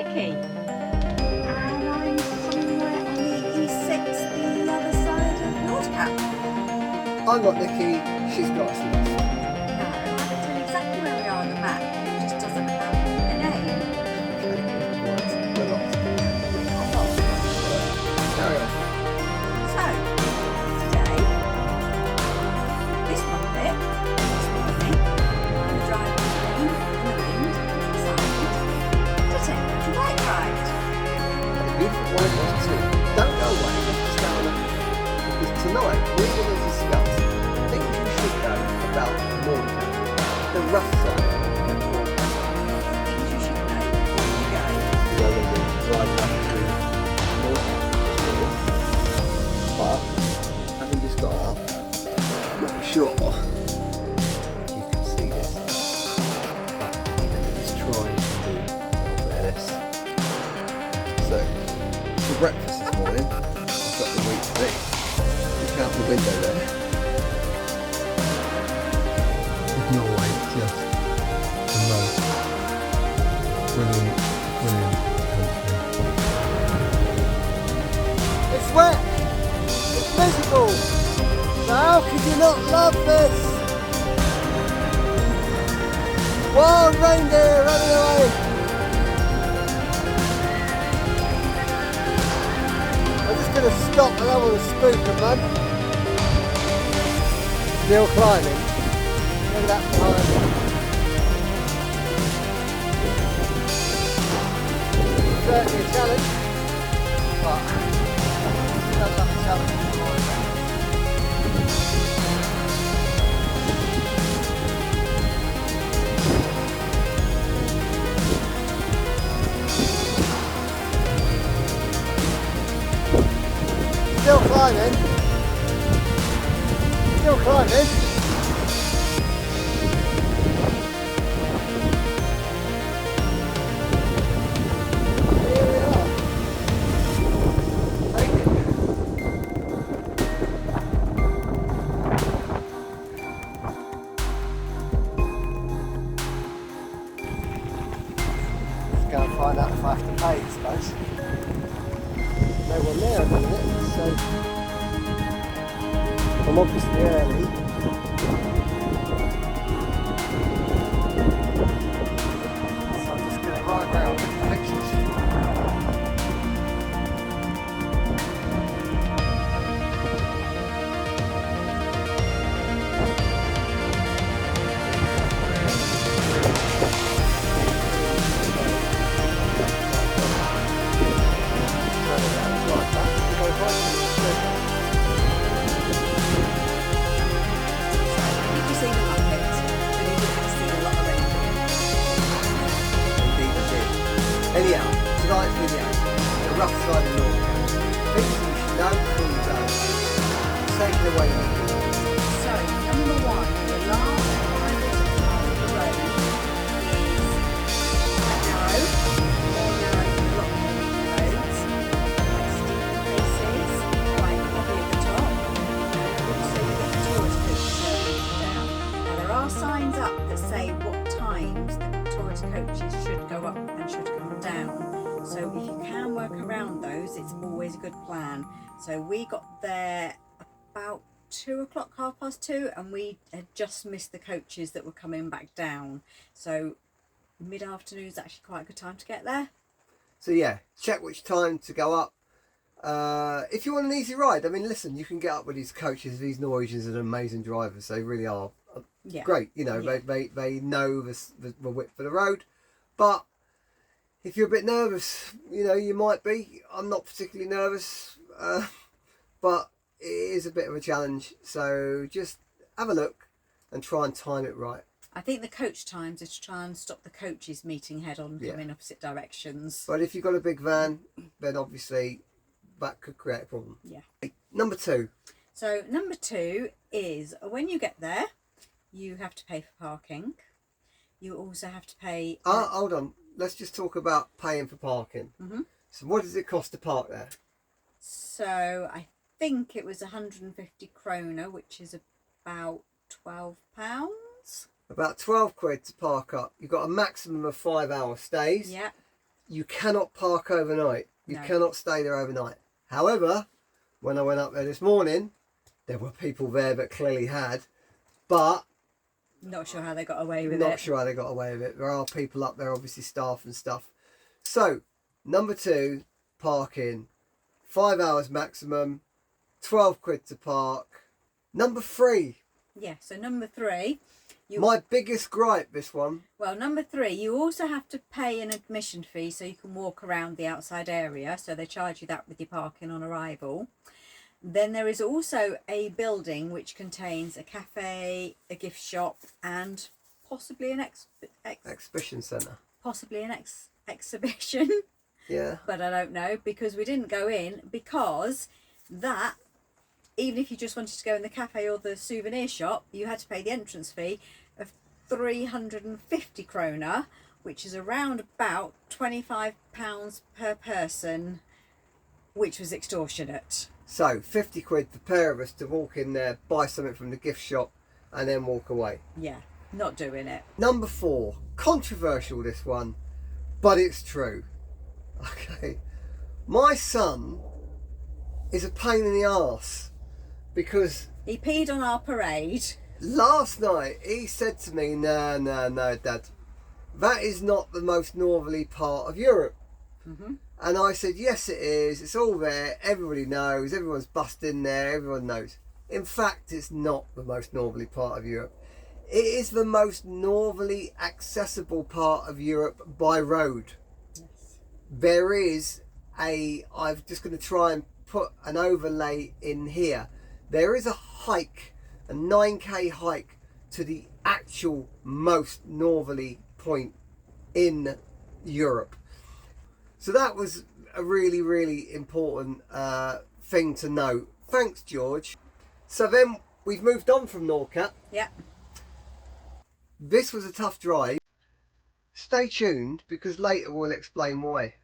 Nikki. And I'm somewhere on the E6, the other side of Northcap. I'm not Nikki, she's got us lost. No, I can tell you exactly where we are on the map. It just doesn't have a name. Okay, right, we're lost. I'm lost. Carry on. So, today, this muppet, this morning, I'm driving the rain and the wind inside to take a little bike ride. A beautiful one it was too. Don't go away, let's just go on a... Because tonight we're going to discuss things you should know about Motorhome, the rough side of Motorhome. Things you should know before you go. We're going to be driving up to Motorhome, but having just got up, I'm not sure you can see this, but let's try and do a little bit of this. So, for breakfast this morning, I've got the wheat stick. Look out the window there. It's Norway, just the most brilliant country. It's wet! It's miserable! So how could you not love this? Wild reindeer running away! I'm just going to stop, I don't want to spook them, man. Still climbing. Look at that climb. Certainly a challenge, but that's not a challenge. Still climbing. Still climbing. Here we are. Take it. Let's go and find out if I have to pay, I suppose. No one there at the minute, so I'm obviously early. So I'm just going to ride around with the pictures. Did you see the muppet? And you did see a lot of reindeer. Indeed I did. Anyhow, tonight's video, the rough side of Norway. Things you should know before you go. Take it away, Nikki. So, number one, the last private part of the road is quite narrow, more narrow than a lot of roads, quite steep in places, quite heavy at the top, and also you get the tourist coaches going down. Now there are signs up that say what times the tourist coaches should go up and should come down. So if you can work around those, it's always a good plan. So we got there about 2 o'clock, 2:30, and we had just missed the coaches that were coming back down. So mid-afternoon is actually quite a good time to get there. So yeah, check which time to go up. If you want an easy ride, I mean, listen, you can get up with these coaches. These Norwegians are amazing drivers. They really are Yeah. great. You know, Yeah. they know the width of the road. But if you're a bit nervous, you know, you might be. I'm not particularly nervous, but it is a bit of a challenge. So just have a look and try and time it right. I think the coach times is to try and stop the coaches meeting head on, Yeah. coming opposite directions. But if you've got a big van, then obviously that could create a problem. Yeah. Number 2. So number 2 is when you get there, you have to pay for parking. You also have to pay. Hold on. Let's just talk about paying for parking. Mhm. So what does it cost to park there? So I think it was 150 kroner, which is about £12. About 12 quid to park up. You've got a maximum of 5-hour stays. Yeah. you cannot park overnight. You No. cannot stay there overnight. However, when I went up there this morning, there were people there that clearly had, but Not sure how they got away with it. not sure how they got away with it. There are people up there, obviously staff and stuff. So, number 2, parking. 5 hours maximum, 12 quid to park. Number 3. Yeah, so number 3. My biggest gripe, this one. Well, number 3, you also have to pay an admission fee so you can walk around the outside area. So they charge you that with your parking on arrival. Then there is also a building which contains a cafe, a gift shop, and possibly an Exhibition centre. possibly an exhibition. Yeah. But I don't know, because we didn't go in, because that, even if you just wanted to go in the cafe or the souvenir shop, you had to pay the entrance fee of 350 kroner, which is around about £25 per person, which was extortionate. So, 50 quid for the pair of us to walk in there, buy something from the gift shop, and then walk away. Yeah, not doing it. Number 4. Controversial, this one, but it's true. Okay. My son is a pain in the arse because He peed on our parade. last night he said to me, no, Dad, that is not the most northerly part of Europe. Mm-hmm. And I said, yes, it is. It's all there. Everybody knows. Everyone's bussed in there. Everyone knows. In fact, it's not the most northerly part of Europe. It is the most northerly accessible part of Europe by road. Yes. There is I'm just going to try and put an overlay in here. There is a hike, a 9k hike to the actual most northerly point in Europe. So that was a really, really important thing to note. Thanks, George. So then we've moved on from Norcat. Yeah. This was a tough drive. Stay tuned because later we'll explain why.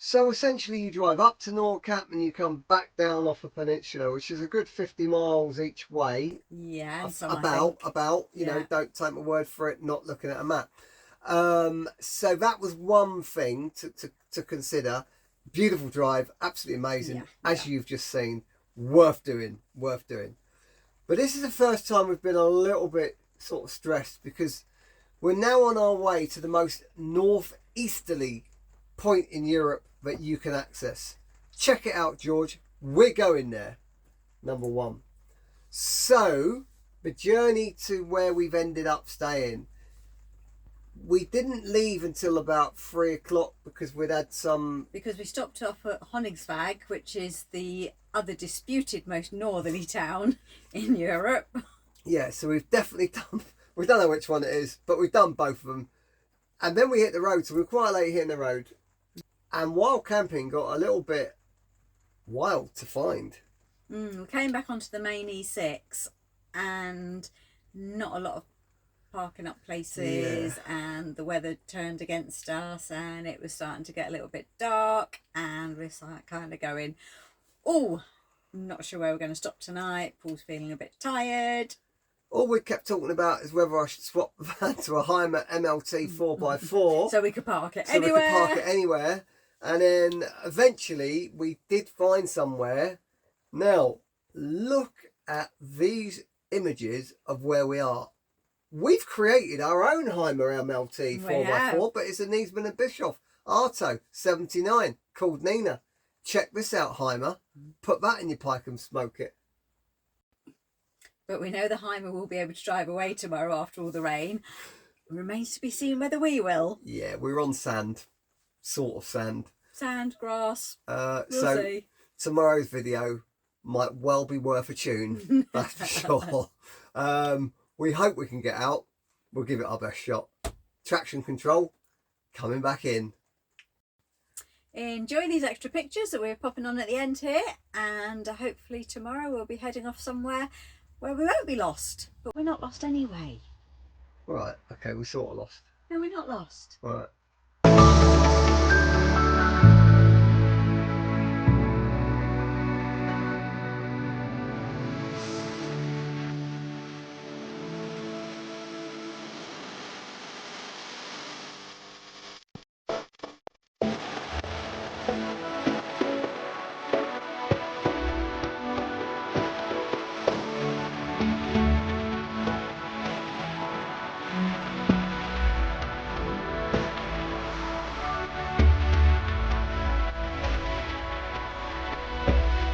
So essentially you drive up to Nordkap and you come back down off a peninsula, which is a good 50 miles each way. Yeah, and some, About, you know, don't take my word for it, not looking at a map. So that was one thing to consider. Beautiful drive, absolutely amazing, as you've just seen. Worth doing. But this is the first time we've been a little bit sort of stressed because we're now on our way to the most northeasterly point in Europe that you can access. Check it out, George. We're going there. Number one. So the journey to where we've ended up staying, we didn't leave until about 3 o'clock because we stopped off at Honningsvag, which is the other disputed most northerly town in Europe. Yeah, so we've definitely done, we don't know which one it is, but we've done both of them. And then we hit the road, so we were quite late hitting the road. And wild camping got a little bit wild to find. We came back onto the main E6 and not a lot of parking up places, and the weather turned against us and it was starting to get a little bit dark, and we're kind of going, oh, I'm not sure where we're going to stop tonight. Paul's feeling a bit tired. All we kept talking about is whether I should swap the van to a Heimer MLT 4x4 so we could park it anywhere. And then eventually we did find somewhere. Now look at these images of where we are. We've created our own Heimer MLT 4x4, but it's a Niesman and Bischoff Arto 79 called Nina. Check this out, Heimer. Put that in your pipe and smoke it. But we know the Heimer will be able to drive away tomorrow after all the rain. It remains to be seen whether we will. Yeah, we're on sand. Sort of sand. Sand, grass. We'll see. Tomorrow's video might well be worth a tune, that's for sure. We hope we can get out. We'll give it our best shot. Traction control coming back in. Enjoy these extra pictures that we're popping on at the end here, and hopefully tomorrow we'll be heading off somewhere where we won't be lost. But we're not lost anyway. Right, okay, we're sort of lost. No, we're not lost. Right.